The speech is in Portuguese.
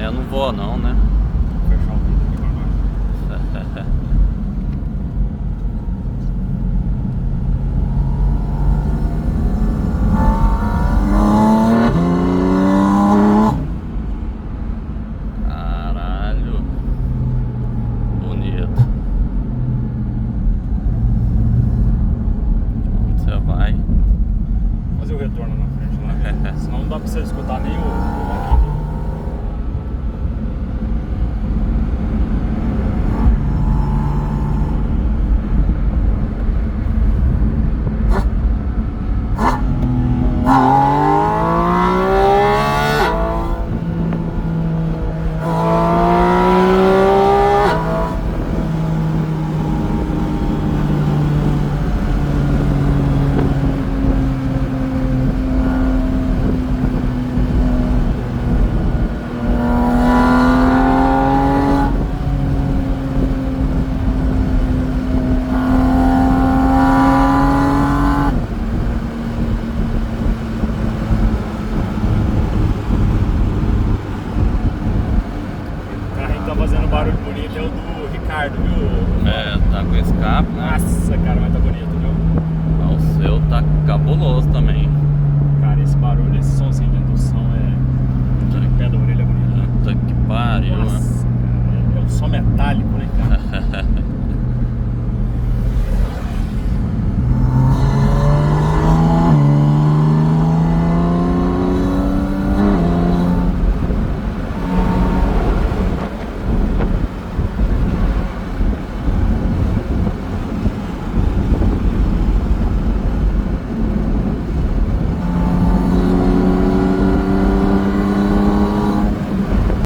eu não vou não, né? Vou fechar o vídeo aqui pra nós. Caralho. Bonito. Onde você vai? Fazer o retorno na frente lá. Senão não dá pra você escutar nem o ronquido. Fazendo barulho bonito é o do Ricardo, viu? É, tá com escape, né? Nossa, cara, mas tá bonito, viu? O seu tá cabuloso também. Cara, esse barulho, esse somzinho de indução é... de pé da orelha bonito, né? Puta que pariu, né? Nossa, cara, é um som metálico,